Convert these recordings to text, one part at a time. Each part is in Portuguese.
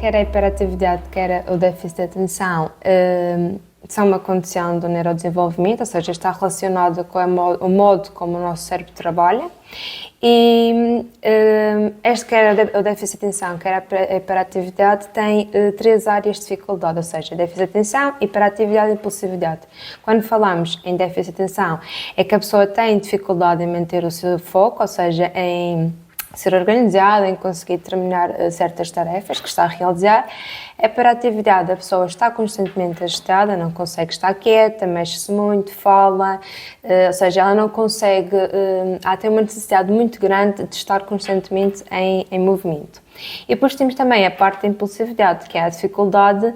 quer a hiperatividade, quer o déficit de atenção, são uma condição do neurodesenvolvimento, ou seja, está relacionado com o modo como o nosso cérebro trabalha. E este, quer o déficit de atenção, quer a hiperatividade, tem três áreas de dificuldade, ou seja, déficit de atenção, hiperatividade e impulsividade. Quando falamos em déficit de atenção, é que a pessoa tem dificuldade em manter o seu foco, ou seja, em ser organizada, em conseguir terminar certas tarefas que está a realizar. A hiperatividade, a pessoa está constantemente agitada, não consegue estar quieta, mexe-se muito, fala, ou seja, ela não consegue, ela tem uma necessidade muito grande de estar constantemente em movimento. E depois temos também a parte da impulsividade, que é a dificuldade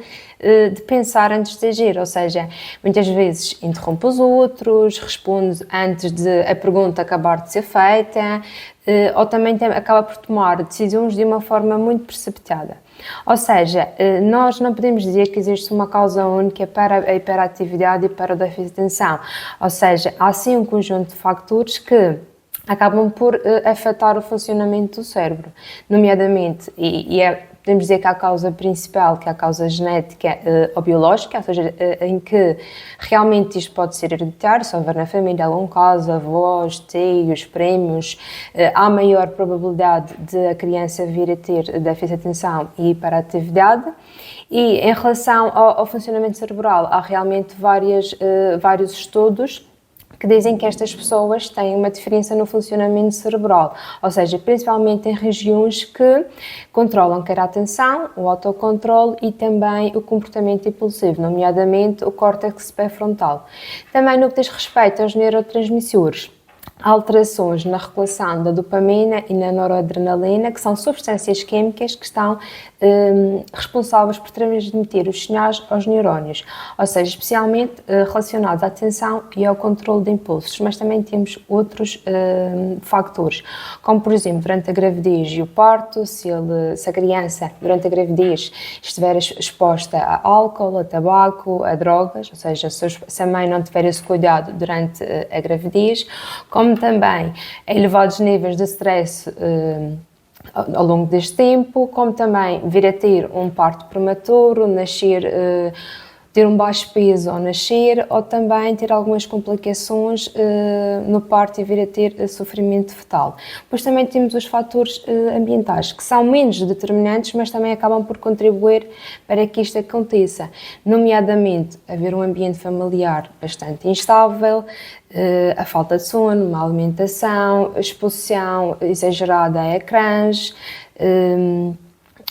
de pensar antes de agir, ou seja, muitas vezes interrompe os outros, responde antes de a pergunta acabar de ser feita, ou também acaba por tomar decisões de uma forma muito precipitada. Ou seja, nós não podemos dizer que existe uma causa única para a hiperatividade e para o déficit de atenção, ou seja, há sim um conjunto de fatores que acabam por afetar o funcionamento do cérebro, nomeadamente, podemos dizer que a causa principal, que é a causa genética ou biológica, ou seja, em que realmente isto pode ser hereditário, se houver na família algum caso, avós, tios, primos, há maior probabilidade de a criança vir a ter déficit de atenção e hiperatividade. E em relação ao funcionamento cerebral, há realmente vários estudos que dizem que estas pessoas têm uma diferença no funcionamento cerebral, ou seja, principalmente em regiões que controlam quer a atenção, o autocontrole e também o comportamento impulsivo, nomeadamente o córtex pré-frontal. Também no que diz respeito aos neurotransmissores, há alterações na regulação da dopamina e na noradrenalina, que são substâncias químicas que estão responsáveis por transmitir os sinais aos neurónios, ou seja, especialmente relacionados à atenção e ao controle de impulsos, mas também temos outros fatores, como por exemplo, durante a gravidez e o parto, se a criança durante a gravidez estiver exposta a álcool, a tabaco, a drogas, ou seja, se a mãe não tiver esse cuidado durante a gravidez, como também elevados níveis de stress ao longo deste tempo, como também vir a ter um parto prematuro, ter um baixo peso ao nascer, ou também ter algumas complicações no parto e vir a ter sofrimento fetal. Depois também temos os fatores ambientais, que são menos determinantes, mas também acabam por contribuir para que isto aconteça, nomeadamente haver um ambiente familiar bastante instável, a falta de sono, má alimentação, a exposição exagerada a ecrãs,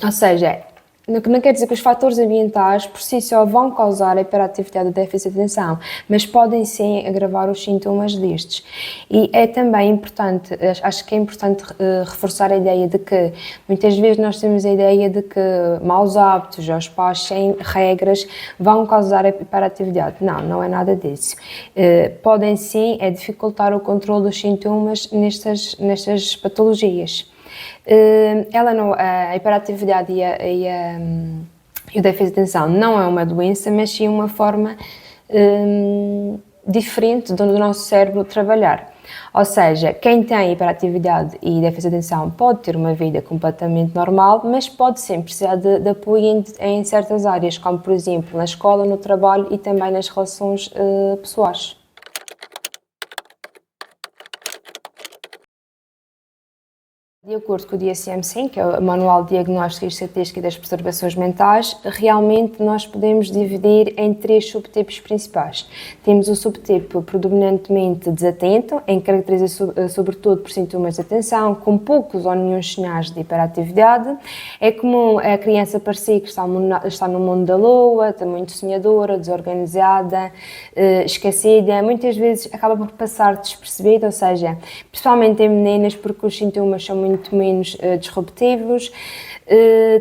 ou seja, não quer dizer que os fatores ambientais por si só vão causar a hiperatividade e déficit de atenção, mas podem sim agravar os sintomas destes. E é também importante, acho que é importante reforçar a ideia de que muitas vezes nós temos a ideia de que maus hábitos ou os pais sem regras vão causar a hiperatividade. Não é nada disso. Podem sim dificultar o controle dos sintomas nestas patologias. A hiperatividade e o déficit de atenção não é uma doença, mas sim uma forma diferente do nosso cérebro trabalhar. Ou seja, quem tem hiperatividade e déficit de atenção pode ter uma vida completamente normal, mas pode sempre precisar de apoio em certas áreas, como por exemplo na escola, no trabalho e também nas relações pessoais. De acordo com o DSM-5, que é o Manual de Diagnóstico e Estatística das Perturbações Mentais, realmente nós podemos dividir em três subtipos principais. Temos o subtipo predominantemente desatento, em que caracteriza sobretudo por sintomas de atenção, com poucos ou nenhum sinais de hiperatividade. É comum a criança parecer que está no mundo da lua, está muito sonhadora, desorganizada, esquecida. Muitas vezes acaba por passar despercebida, ou seja, principalmente em meninas, porque os sintomas são muito menos disruptivos,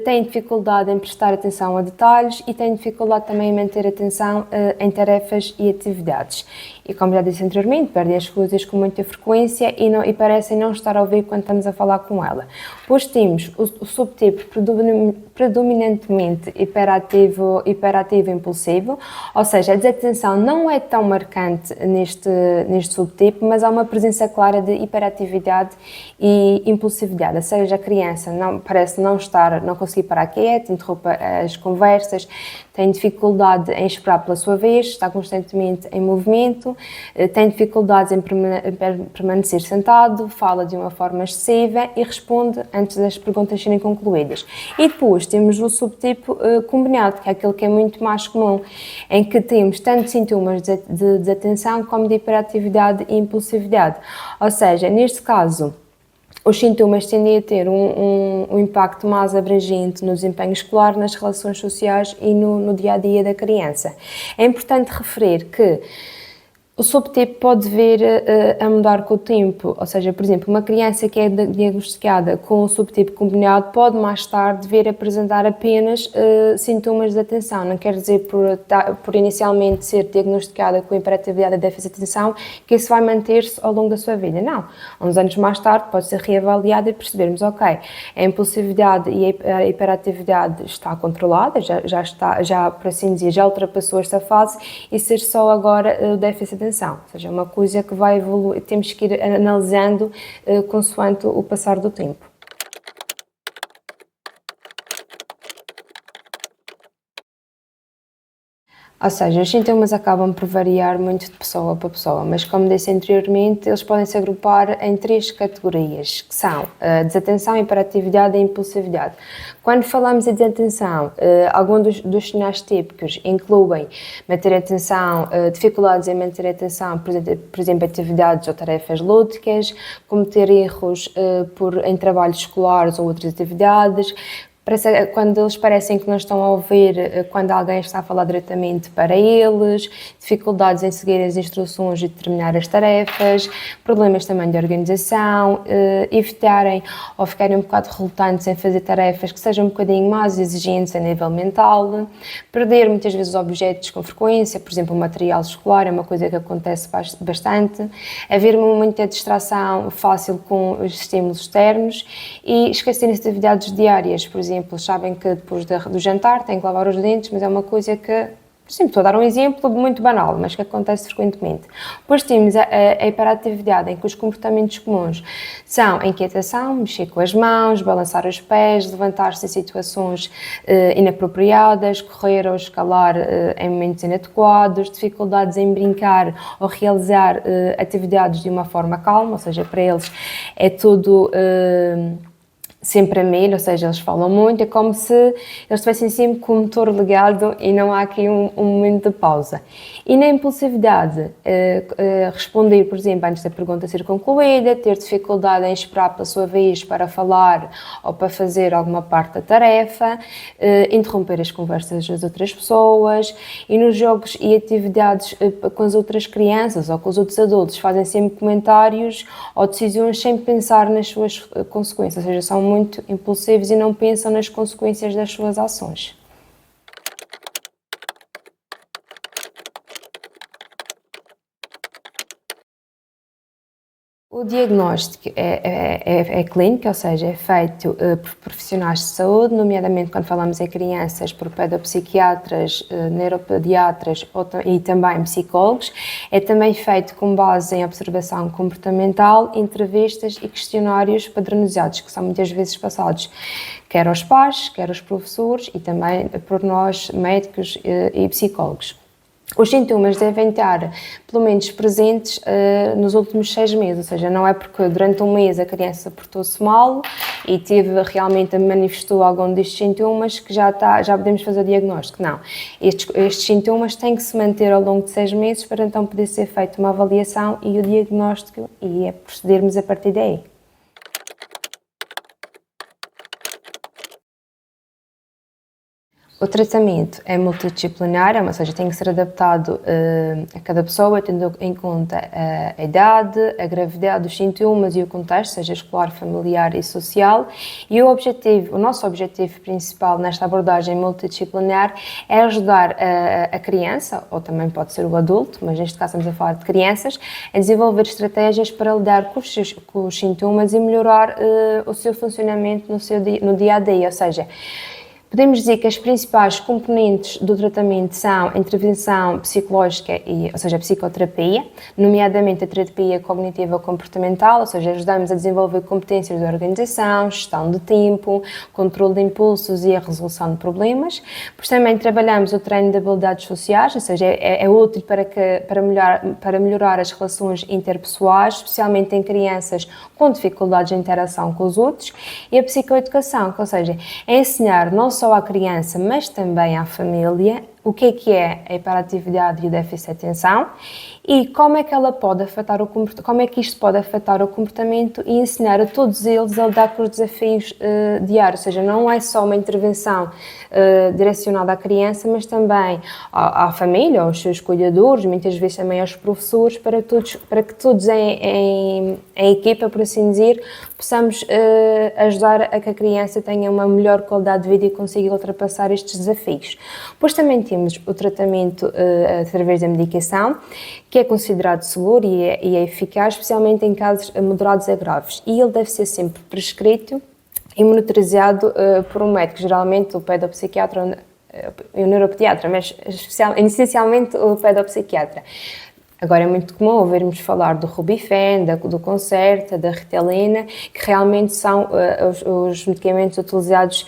têm dificuldade em prestar atenção a detalhes e têm dificuldade também em manter atenção em tarefas e atividades. E como já disse anteriormente, perdem as coisas com muita frequência e parecem não estar a ouvir quando estamos a falar com ela. Depois temos o subtipo predominantemente hiperativo e impulsivo, ou seja, a desatenção não é tão marcante neste subtipo, mas há uma presença clara de hiperatividade e impulsividade impulsividade, ou seja, a criança parece não conseguir parar quieta, interrompe as conversas, tem dificuldade em esperar pela sua vez, está constantemente em movimento, tem dificuldades em permanecer sentado, fala de uma forma excessiva e responde antes das perguntas serem concluídas. E depois temos o subtipo combinado, que é aquele que é muito mais comum, em que temos tanto sintomas de desatenção como de hiperatividade e impulsividade. Ou seja, neste caso, os sintomas tendem a ter um impacto mais abrangente no desempenho escolar, nas relações sociais e no dia-a-dia da criança. É importante referir que o subtipo pode vir a mudar com o tempo, ou seja, por exemplo, uma criança que é diagnosticada com o subtipo combinado pode mais tarde vir a apresentar apenas sintomas de atenção. Não quer dizer por inicialmente ser diagnosticada com hiperatividade e déficit de atenção que isso vai manter-se ao longo da sua vida. Não. Uns anos mais tarde pode ser reavaliado e percebermos, ok, a impulsividade e a hiperatividade está controlada, já por assim dizer, já ultrapassou esta fase e ser só agora o déficit de atenção, ou seja, é uma coisa que vai evoluir, temos que ir analisando consoante o passar do tempo. Ou seja, os sintomas acabam por variar muito de pessoa para pessoa, mas como disse anteriormente, eles podem se agrupar em 3 categorias, que são a desatenção, hiperatividade e impulsividade. Quando falamos em desatenção, alguns dos sinais típicos incluem manter a atenção, dificuldades em manter a atenção, por exemplo, atividades ou tarefas lúdicas, cometer erros em trabalhos escolares ou outras atividades, quando eles parecem que não estão a ouvir quando alguém está a falar diretamente para eles, dificuldades em seguir as instruções e determinar as tarefas, problemas também de organização, evitarem ou ficarem um bocado relutantes em fazer tarefas que sejam um bocadinho mais exigentes a nível mental, perder muitas vezes objetos com frequência, por exemplo, o material escolar é uma coisa que acontece bastante, haver muita distração fácil com os estímulos externos e esquecerem-se de atividades diárias, por exemplo, sabem que depois do jantar têm que lavar os dentes, mas é uma coisa que, sim, estou a dar um exemplo muito banal, mas que acontece frequentemente. Depois temos a hiperatividade, em que os comportamentos comuns são a inquietação, mexer com as mãos, balançar os pés, levantar-se em situações inapropriadas, correr ou escalar em momentos inadequados, dificuldades em brincar ou realizar atividades de uma forma calma, ou seja, para eles é tudo sempre a mil, ou seja, eles falam muito, é como se eles estivessem sempre com o motor ligado e não há aqui um momento de pausa. E na impulsividade, responder, por exemplo, antes da pergunta ser concluída, ter dificuldade em esperar pela sua vez para falar ou para fazer alguma parte da tarefa, interromper as conversas das outras pessoas e nos jogos e atividades com as outras crianças ou com os outros adultos fazem sempre comentários ou decisões sem pensar nas suas consequências, ou seja, são muito impulsivos e não pensam nas consequências das suas ações. O diagnóstico é clínico, ou seja, é feito por profissionais de saúde, nomeadamente quando falamos em crianças, por pedopsiquiatras, neuropediatras e também psicólogos. É também feito com base em observação comportamental, entrevistas e questionários padronizados, que são muitas vezes passados quer aos pais, quer aos professores e também por nós, médicos e psicólogos. Os sintomas devem estar, pelo menos, presentes nos últimos 6 meses, ou seja, não é porque durante um mês a criança portou-se mal e realmente manifestou algum destes sintomas que já podemos fazer o diagnóstico. Não, estes sintomas têm que se manter ao longo de 6 meses para então poder ser feita uma avaliação e o diagnóstico e procedermos a partir daí. O tratamento é multidisciplinar, ou seja, tem que ser adaptado a cada pessoa, tendo em conta a idade, a gravidade dos sintomas e o contexto, seja escolar, familiar e social. E o nosso objetivo principal nesta abordagem multidisciplinar é ajudar a criança, ou também pode ser o adulto, mas neste caso estamos a falar de crianças, a desenvolver estratégias para lidar com os sintomas e melhorar o seu funcionamento no dia-a-dia, ou seja, Podemos dizer que as principais componentes do tratamento são a intervenção psicológica, ou seja, a psicoterapia, nomeadamente a terapia cognitiva comportamental, ou seja, ajudamos a desenvolver competências de organização, gestão de tempo, controle de impulsos e a resolução de problemas. Depois também trabalhamos o treino de habilidades sociais, ou seja, é útil para melhorar as relações interpessoais, especialmente em crianças com dificuldades de interação com os outros. E a psicoeducação, ou seja, é ensinar não só à criança, mas também à família, o que é a hiperatividade e o déficit de atenção e como é que ela pode afetar como é que isto pode afetar o comportamento e ensinar a todos eles a lidar com os desafios diários, ou seja, não é só uma intervenção direcionada à criança, mas também à família, aos seus cuidadores, muitas vezes também aos professores, para que todos em equipa, por assim dizer, possamos ajudar a que a criança tenha uma melhor qualidade de vida e consiga ultrapassar estes desafios. Depois também temos o tratamento através da medicação, que é considerado seguro e é eficaz, especialmente em casos moderados a graves. E ele deve ser sempre prescrito e monitorizado por um médico, geralmente o pedopsiquiatra e o neuropediatra, mas essencialmente o pedopsiquiatra. Agora é muito comum ouvirmos falar do Rubifen, do Concerta, da Ritelina, que realmente são os medicamentos utilizados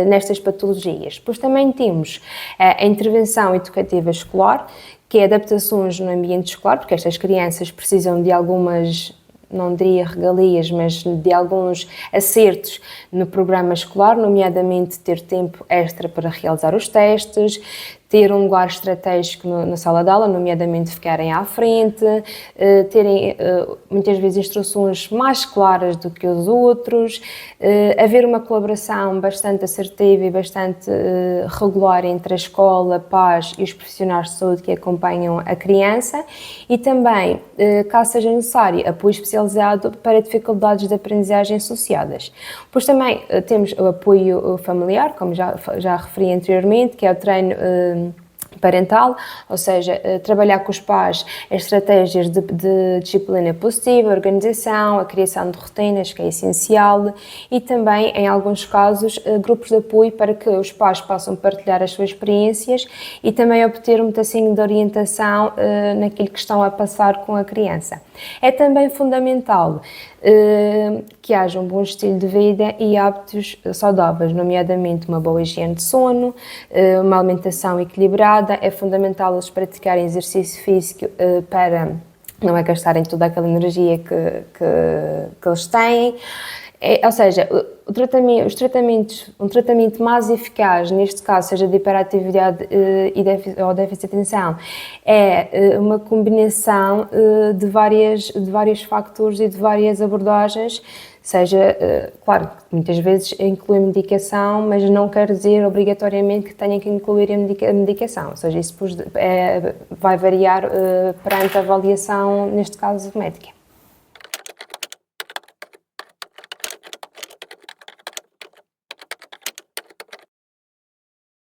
nestas patologias. Depois também temos a intervenção educativa escolar, que é adaptações no ambiente escolar, porque estas crianças precisam de algumas, não diria regalias, mas de alguns acertos no programa escolar, nomeadamente ter tempo extra para realizar os testes, ter um lugar estratégico na sala de aula, nomeadamente ficarem à frente, terem muitas vezes instruções mais claras do que os outros, haver uma colaboração bastante assertiva e bastante regular entre a escola, pais e os profissionais de saúde que acompanham a criança e também, caso seja necessário, apoio especializado para dificuldades de aprendizagem associadas. Pois também temos o apoio familiar, como já referi anteriormente, que é o treino parental, ou seja, trabalhar com os pais as estratégias de disciplina positiva, organização, a criação de rotinas, que é essencial, e também, em alguns casos, grupos de apoio para que os pais possam partilhar as suas experiências e também obter um pedacinho de orientação naquilo que estão a passar com a criança. É também fundamental que haja um bom estilo de vida e hábitos saudáveis, nomeadamente uma boa higiene de sono, uma alimentação equilibrada. É fundamental eles praticarem exercício físico para não é gastarem toda aquela energia que eles têm. Ou seja, um tratamento mais eficaz, neste caso, seja de hiperatividade ou déficit de atenção, é uma combinação de vários factores e de várias abordagens, seja, claro, muitas vezes inclui medicação, mas não quer dizer obrigatoriamente que tenha que incluir a medicação, ou seja, isso vai variar perante a avaliação, neste caso, médica.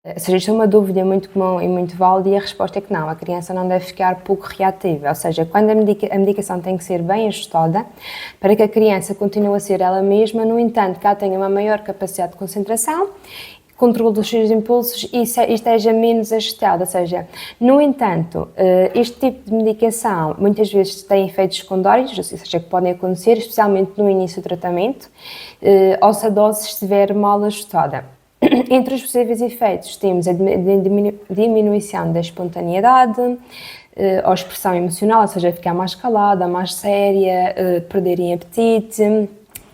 Ou seja, isto é uma dúvida muito comum e muito válida e a resposta é que não, a criança não deve ficar pouco reativa, ou seja, quando a medicação tem que ser bem ajustada para que a criança continue a ser ela mesma, no entanto, que ela tenha uma maior capacidade de concentração, controle dos seus impulsos e esteja menos agitada, ou seja, no entanto, este tipo de medicação muitas vezes tem efeitos secundários, ou seja, que podem acontecer, especialmente no início do tratamento, ou se a dose estiver mal ajustada. Entre os possíveis efeitos temos a diminuição da espontaneidade, a expressão emocional, ou seja, ficar mais calada, mais séria, perderem apetite,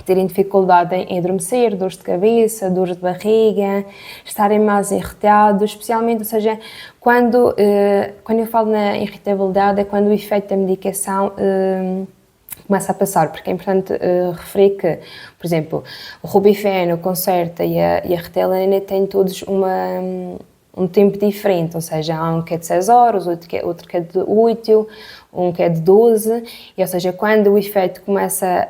terem dificuldade em adormecer, dores de cabeça, dores de barriga, estarem mais irritados, especialmente, ou seja, quando eu falo na irritabilidade é quando o efeito da medicação começa a passar, porque é importante referir que, por exemplo, o Rubifen, o Concerta e a Ritelina têm todos um tempo diferente, ou seja, há um que é de 6 horas, outro que é de 8, um que é de 12, e, ou seja, quando o efeito começa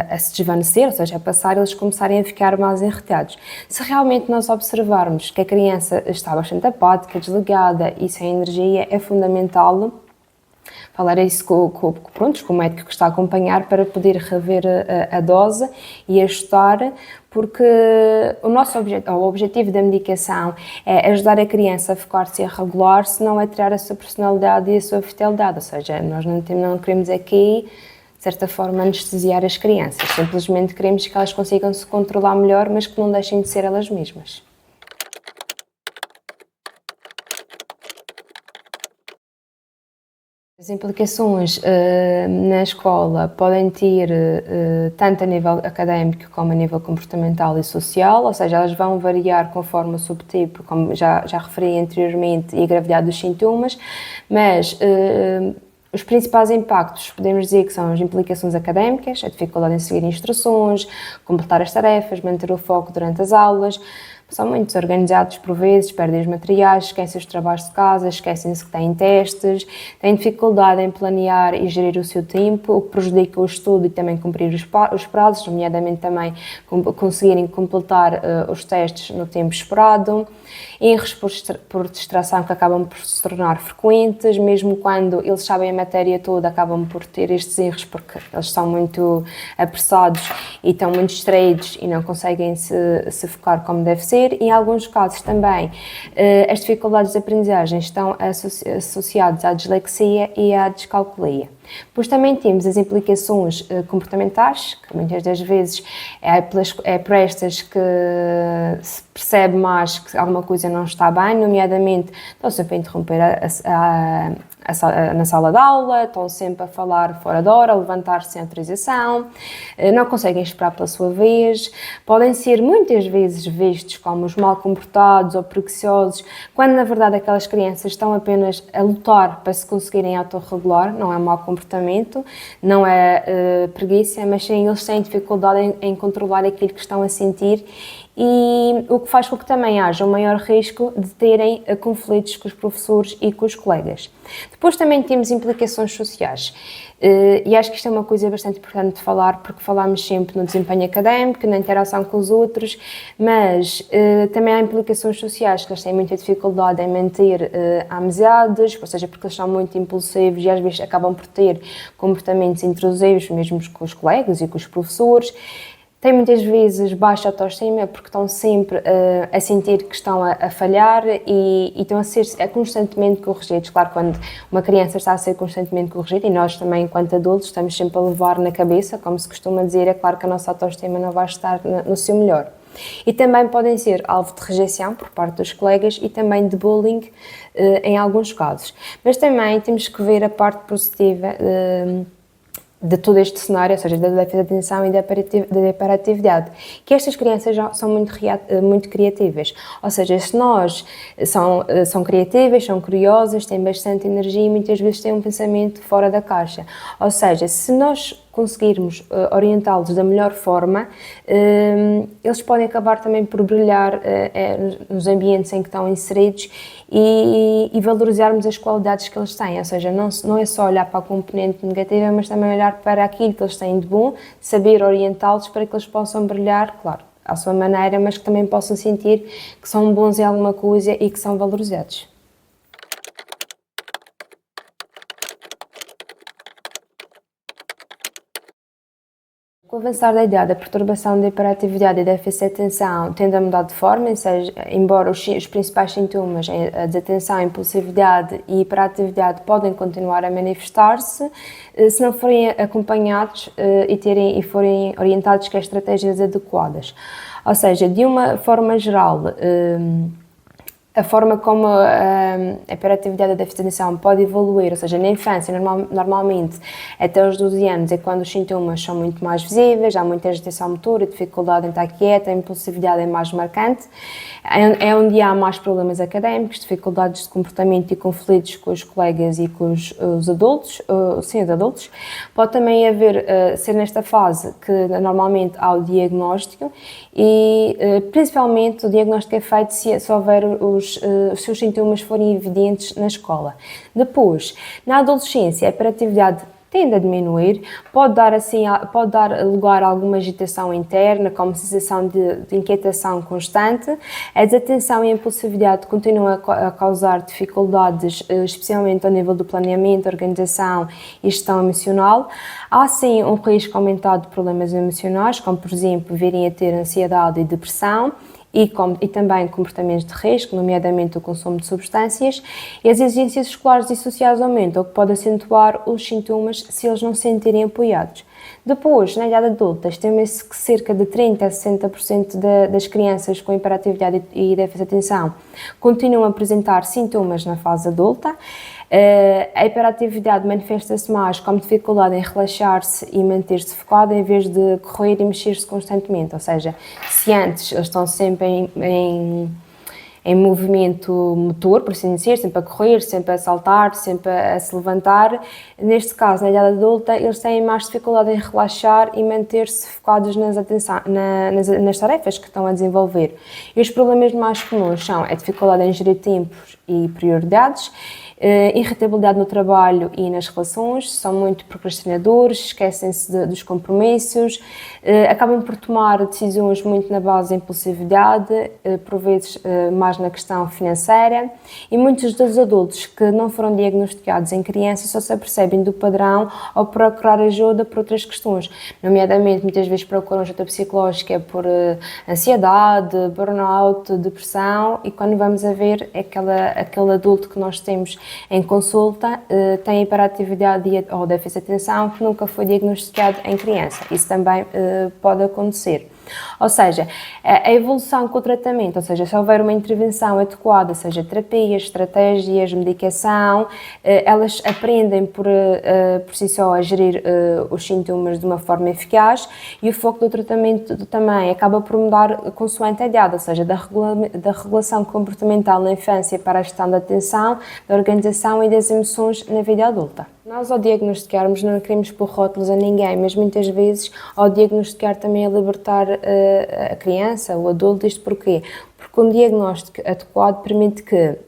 a se desvanecer, ou seja, a passar, eles começarem a ficar mais irritados. Se realmente nós observarmos que a criança está bastante apática, desligada e sem energia, é fundamental falar isso com o médico que está a acompanhar para poder rever a dose e ajustar, porque o objetivo da medicação é ajudar a criança a focar-se e a regular-se, não é tirar a sua personalidade e a sua vitalidade, ou seja, nós não queremos aqui, de certa forma, anestesiar as crianças, simplesmente queremos que elas consigam se controlar melhor, mas que não deixem de ser elas mesmas. As implicações na escola podem ter tanto a nível académico como a nível comportamental e social, ou seja, elas vão variar conforme o subtipo, como já referi anteriormente, e a gravidade dos sintomas, mas os principais impactos podemos dizer que são as implicações académicas, a dificuldade em seguir instruções, completar as tarefas, manter o foco durante as aulas. São muito desorganizados por vezes, perdem os materiais, esquecem os trabalhos de casa, esquecem-se que têm testes, têm dificuldade em planear e gerir o seu tempo, o que prejudica o estudo e também cumprir os prazos, nomeadamente também conseguirem completar os testes no tempo esperado. Erros por distração que acabam por se tornar frequentes, mesmo quando eles sabem a matéria toda, acabam por ter estes erros porque eles são muito apressados e estão muito distraídos e não conseguem se focar como deve ser. Em alguns casos também as dificuldades de aprendizagem estão associadas à dislexia e à descalculia. Depois também temos as implicações comportamentais, que muitas das vezes é por estas que se percebe mais que alguma coisa não está bem, nomeadamente estão sempre a interromper na sala de aula, estão sempre a falar fora da hora, a levantar-se sem autorização, não conseguem esperar pela sua vez, podem ser muitas vezes vistos como os mal comportados ou preguiçosos, quando na verdade aquelas crianças estão apenas a lutar para se conseguirem autorregular, não é mau comportamento, não é preguiça, mas sim eles têm dificuldade em controlar aquilo que estão a sentir, e o que faz com que também haja um maior risco de terem conflitos com os professores e com os colegas. Depois também temos implicações sociais, e acho que isto é uma coisa bastante importante de falar, porque falamos sempre no desempenho académico, na interação com os outros, mas também há implicações sociais, que eles têm muita dificuldade em manter amizades, ou seja, porque eles são muito impulsivos e às vezes acabam por ter comportamentos intrusivos, mesmo com os colegas e com os professores. Têm muitas vezes baixa autoestima porque estão sempre a sentir que estão a falhar e estão a ser constantemente corrigidos. Claro, quando uma criança está a ser constantemente corrigida, e nós também, enquanto adultos, estamos sempre a levar na cabeça, como se costuma dizer, é claro que a nossa autoestima não vai estar no seu melhor. E também podem ser alvo de rejeição por parte dos colegas e também de bullying em alguns casos. Mas também temos que ver a parte positiva de todo este cenário, ou seja, da déficit de atenção e da hiperatividade, que estas crianças já são muito criativas, ou seja, se nós são criativas, são curiosas, têm bastante energia e muitas vezes têm um pensamento fora da caixa, ou seja, se nós conseguirmos orientá-los da melhor forma, eles podem acabar também por brilhar nos ambientes em que estão inseridos e valorizarmos as qualidades que eles têm, ou seja, não é só olhar para a componente negativa, mas também olhar para aquilo que eles têm de bom, saber orientá-los para que eles possam brilhar, claro, à sua maneira, mas que também possam sentir que são bons em alguma coisa e que são valorizados. Com o avançar da idade, a perturbação da hiperatividade e déficit de atenção tende a mudar de forma, ou seja, embora os principais sintomas, a desatenção, a impulsividade e a hiperatividade podem continuar a manifestar-se, se não forem acompanhados e forem orientados com estratégias adequadas. Ou seja, de uma forma geral, a forma como a hiperatividade e a déficit de atenção pode evoluir, ou seja, na infância, normalmente até os 12 anos é quando os sintomas são muito mais visíveis, há muita agitação motora, dificuldade em estar quieta, a impulsividade é mais marcante, é onde há mais problemas académicos, dificuldades de comportamento e conflitos com os colegas e com os adultos, sim, os adultos. Pode também ser nesta fase que normalmente há o diagnóstico e principalmente o diagnóstico é feito se houver os seus sintomas forem evidentes na escola. Depois, na adolescência, a hiperatividade tende a diminuir, pode dar lugar a alguma agitação interna, como sensação de inquietação constante. A desatenção e a impulsividade continuam a causar dificuldades, especialmente ao nível do planeamento, organização e gestão emocional. Há sim um risco aumentado de problemas emocionais, como por exemplo virem a ter ansiedade e depressão, e também comportamentos de risco, nomeadamente o consumo de substâncias, e as exigências escolares e sociais aumentam, o que pode acentuar os sintomas se eles não se sentirem apoiados. Depois, na idade adulta, estima-se que cerca de 30% a 60% das crianças com hiperatividade e déficit de atenção continuam a apresentar sintomas na fase adulta. A hiperatividade manifesta-se mais como dificuldade em relaxar-se e manter-se focado em vez de correr e mexer-se constantemente, ou seja, se antes eles estão sempre em movimento motor, por assim dizer, sempre a correr, sempre a saltar, sempre a se levantar. Neste caso, na idade adulta, eles têm mais dificuldade em relaxar e manter-se focados nas tarefas que estão a desenvolver. E os problemas mais comuns são a dificuldade em gerir tempos e prioridades, irritabilidade no trabalho e nas relações, são muito procrastinadores, esquecem-se dos compromissos, acabam por tomar decisões muito na base da impulsividade, por vezes mais na questão financeira, e muitos dos adultos que não foram diagnosticados em criança só se apercebem do padrão ao procurar ajuda por outras questões, nomeadamente muitas vezes procuram ajuda psicológica por ansiedade, burnout, depressão, e quando vamos a ver aquele adulto que nós temos em consulta tem hiperatividade ou déficit de atenção que nunca foi diagnosticado em criança. Isso também pode acontecer. Ou seja, a evolução com o tratamento, ou seja, se houver uma intervenção adequada, seja terapias, estratégias, medicação, elas aprendem por si só a gerir os sintomas de uma forma eficaz, e o foco do tratamento também acaba por mudar consoante a idade, ou seja, da regulação comportamental na infância para a gestão da atenção, da organização e das emoções na vida adulta. Nós, ao diagnosticarmos, não queremos pôr rótulos a ninguém, mas muitas vezes, ao diagnosticar, também a libertar a criança, o adulto. Isto porquê? Porque um diagnóstico adequado permite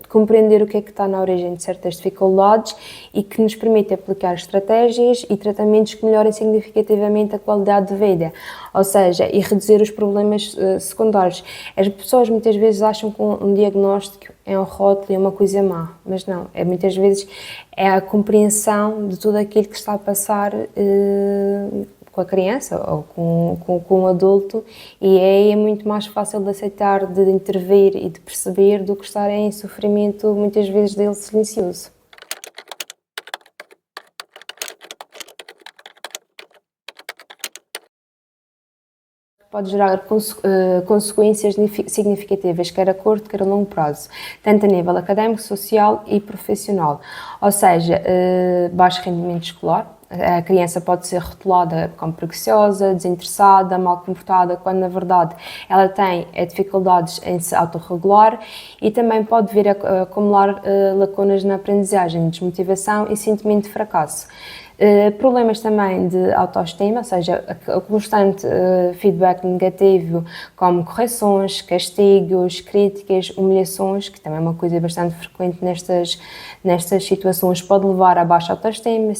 compreender o que é que está na origem de certas dificuldades e que nos permite aplicar estratégias e tratamentos que melhorem significativamente a qualidade de vida, ou seja, e reduzir os problemas secundários. As pessoas muitas vezes acham que um diagnóstico é um rótulo e é uma coisa má, mas não, muitas vezes é a compreensão de tudo aquilo que está a passar com a criança ou com o adulto, e é muito mais fácil de aceitar, de intervir e de perceber do que estar em sofrimento, muitas vezes dele silencioso. Pode gerar consequências significativas, quer a curto, quer a longo prazo, tanto a nível académico, social e profissional. Ou seja, baixo rendimento escolar. A criança pode ser rotulada como preguiçosa, desinteressada, mal comportada, quando na verdade ela tem dificuldades em se autorregular, e também pode vir a acumular lacunas na aprendizagem, desmotivação e sentimento de fracasso. Problemas também de autoestima, ou seja, o constante feedback negativo, como correções, castigos, críticas, humilhações, que também é uma coisa bastante frequente nestas situações, pode levar a baixa autoestima,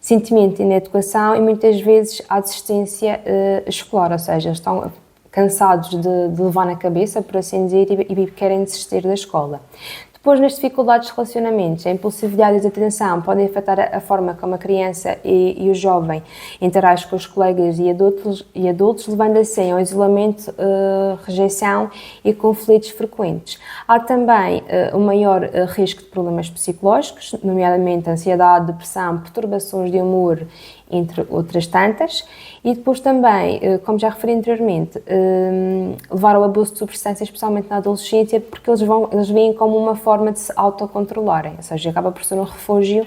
sentimento de inadequação e muitas vezes à desistência escolar, ou seja, estão cansados de levar na cabeça, por assim dizer, e querem desistir da escola. Depois, nas dificuldades de relacionamentos, a impulsividade e a desatenção podem afetar a forma como a criança e o jovem interagem com os colegas e adultos, levando assim ao isolamento, rejeição e conflitos frequentes. Há também um maior risco de problemas psicológicos, nomeadamente ansiedade, depressão, perturbações de humor, entre outras tantas, e depois também, como já referi anteriormente, levar ao abuso de substâncias, especialmente na adolescência, porque eles veem como uma forma de se autocontrolarem, ou seja, acaba por ser um refúgio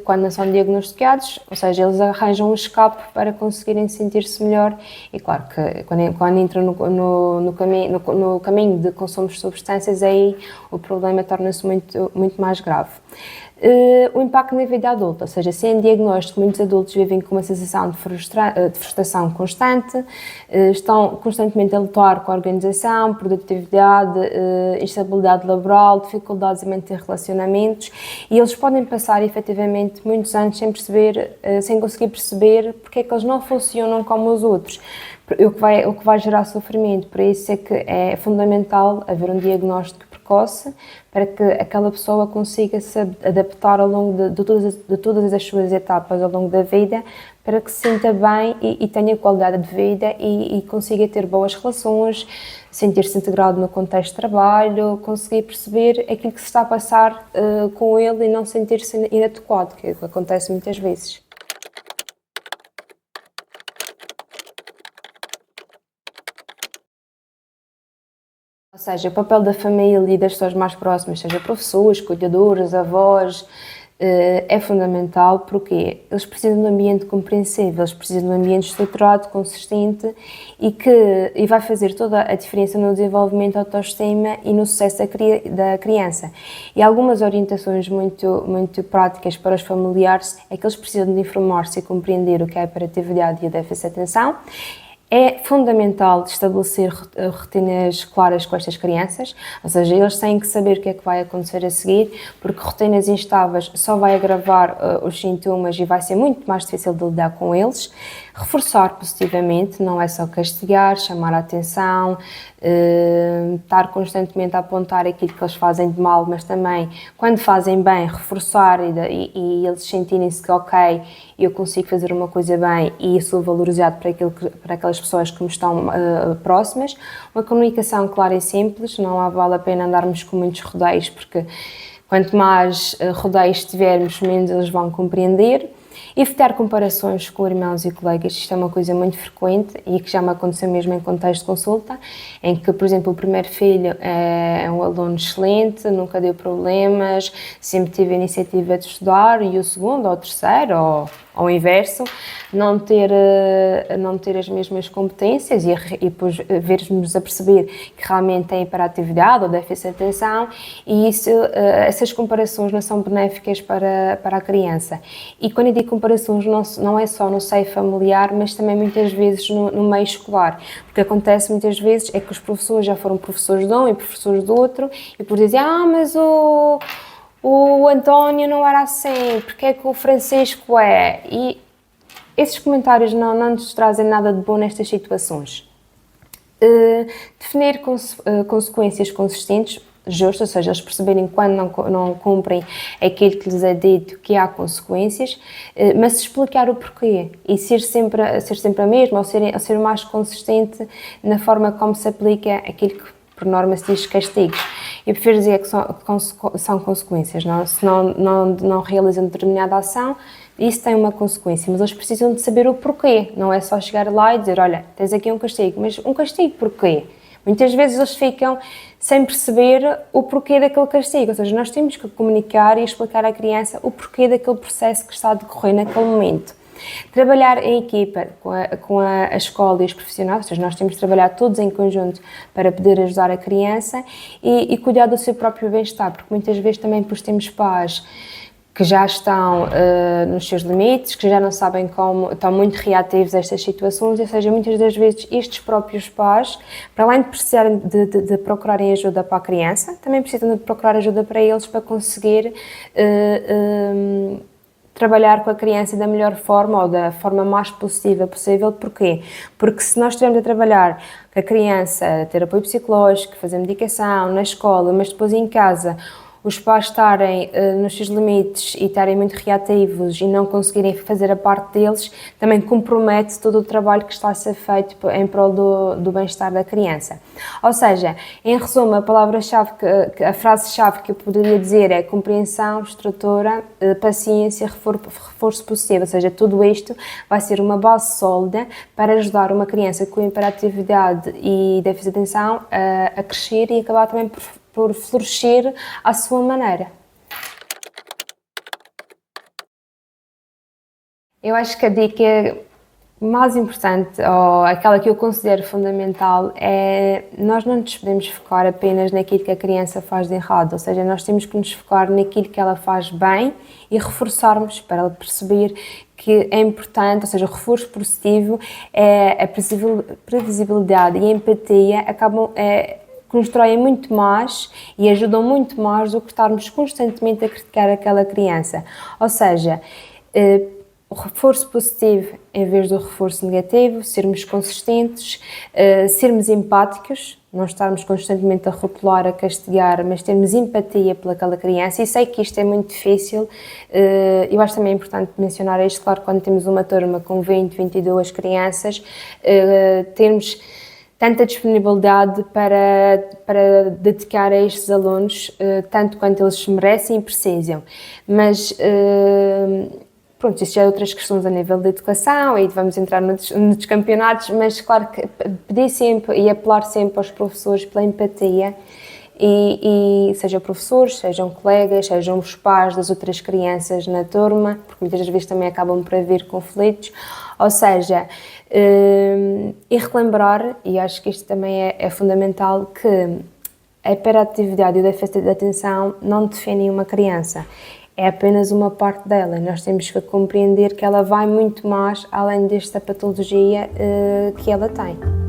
quando não são diagnosticados, ou seja, eles arranjam um escape para conseguirem sentir-se melhor, e claro que quando entram no caminho de consumo de substâncias, aí o problema torna-se muito, muito mais grave. o impacto na vida adulta, ou seja, sem diagnóstico, muitos adultos vivem com uma sensação de frustração constante, estão constantemente a lutar com a organização, produtividade, instabilidade laboral, dificuldades em manter relacionamentos, e eles podem passar efetivamente muitos anos sem conseguir perceber porque é que eles não funcionam como os outros, o que vai gerar sofrimento. Por isso é que é fundamental haver um diagnóstico precoce para que aquela pessoa consiga se adaptar ao longo de todas as suas etapas ao longo da vida, para que se sinta bem e tenha qualidade de vida e consiga ter boas relações, sentir-se integrado no contexto de trabalho, conseguir perceber aquilo que se está a passar com ele e não sentir-se inadequado, que acontece muitas vezes. Ou seja, o papel da família e das pessoas mais próximas, seja professores, cuidadores, avós, é fundamental, porque eles precisam de um ambiente compreensível, eles precisam de um ambiente estruturado, consistente e vai fazer toda a diferença no desenvolvimento da autoestima e no sucesso da criança. E algumas orientações muito práticas para os familiares é que eles precisam de informar-se e compreender o que é a hiperatividade e o déficit de atenção. É fundamental estabelecer rotinas claras com estas crianças, ou seja, eles têm que saber o que é que vai acontecer a seguir, porque rotinas instáveis só vai agravar os sintomas e vai ser muito mais difícil de lidar com eles. Reforçar positivamente, não é só castigar, chamar a atenção, estar constantemente a apontar aquilo que eles fazem de mal, mas também, quando fazem bem, reforçar e eles sentirem-se que, ok, eu consigo fazer uma coisa bem e sou valorizado para aquelas pessoas que me estão próximas. Uma comunicação clara e simples, não vale a pena andarmos com muitos rodeios, porque quanto mais rodeios tivermos, menos eles vão compreender. Evitar comparações com irmãos e colegas, isto é uma coisa muito frequente e que já me aconteceu mesmo em contexto de consulta, em que, por exemplo, o primeiro filho é um aluno excelente, nunca deu problemas, sempre teve a iniciativa de estudar, e o segundo, ou o terceiro, ou ao inverso, não ter as mesmas competências e depois vermos a perceber que realmente tem hiperatividade ou déficit de atenção, e essas comparações não são benéficas para a criança. E quando eu digo comparações, não é só no seio familiar, mas também muitas vezes no meio escolar, porque acontece muitas vezes é que os professores já foram professores de um e professores do outro, e por dizer, mas o António não era assim, porque é que o Francisco é? E esses comentários não nos trazem nada de bom nestas situações. Definir consequências consistentes, justas, ou seja, eles perceberem quando não cumprem aquilo que lhes é dito que há consequências, mas explicar o porquê e ser sempre a mesma, ou ser mais consistente na forma como se aplica aquilo que por norma se diz castigos. Eu prefiro dizer que são consequências, não? Se não realizam determinada ação, isso tem uma consequência, mas eles precisam de saber o porquê, não é só chegar lá e dizer, olha, tens aqui um castigo, mas um castigo porquê? Muitas vezes eles ficam sem perceber o porquê daquele castigo, ou seja, nós temos que comunicar e explicar à criança o porquê daquele processo que está a decorrer naquele momento. Trabalhar em equipa com a escola e os profissionais, ou seja, nós temos de trabalhar todos em conjunto para poder ajudar a criança e cuidar do seu próprio bem-estar, porque muitas vezes também depois temos pais que já estão nos seus limites, que já não sabem como, estão muito reativos a estas situações, ou seja, muitas das vezes estes próprios pais, para além de precisarem de procurarem ajuda para a criança, também precisam de procurar ajuda para eles para conseguir trabalhar com a criança da melhor forma ou da forma mais positiva possível. Porquê? Porque se nós estivermos a trabalhar com a criança, a ter apoio psicológico, fazer medicação na escola, mas depois em casa os pais estarem nos seus limites e estarem muito reativos e não conseguirem fazer a parte deles, também compromete todo o trabalho que está a ser feito em prol do bem-estar da criança. Ou seja, em resumo, a palavra-chave, a frase-chave que eu poderia dizer é compreensão, estrutura, paciência, reforço possível. Ou seja, tudo isto vai ser uma base sólida para ajudar uma criança com hiperatividade e déficit de atenção a crescer e acabar também por florescer à sua maneira. Eu acho que a dica mais importante, ou aquela que eu considero fundamental, é nós não nos podemos focar apenas naquilo que a criança faz de errado, ou seja, nós temos que nos focar naquilo que ela faz bem e reforçarmos para ela perceber que é importante, ou seja, o reforço positivo, a previsibilidade e a empatia constroem muito mais e ajudam muito mais do que estarmos constantemente a criticar aquela criança. Ou seja, o reforço positivo em vez do reforço negativo, sermos consistentes, sermos empáticos, não estarmos constantemente a rotular, a castigar, mas termos empatia pelaquela criança. E sei que isto é muito difícil, eu acho também importante mencionar isto, claro, quando temos uma turma com 20, 22 crianças, termos tanta disponibilidade para dedicar a estes alunos, tanto quanto eles merecem e precisam. Mas pronto, isso já é outras questões a nível de educação, aí vamos entrar nos campeonatos, mas claro que pedir sempre e apelar sempre aos professores pela empatia, e sejam professores, sejam colegas, sejam os pais das outras crianças na turma, porque muitas vezes também acabam por haver conflitos, ou seja, e relembrar, e acho que isto também é fundamental, que a hiperatividade e o déficit de atenção não definem uma criança. É apenas uma parte dela. Nós temos que compreender que ela vai muito mais além desta patologia que ela tem.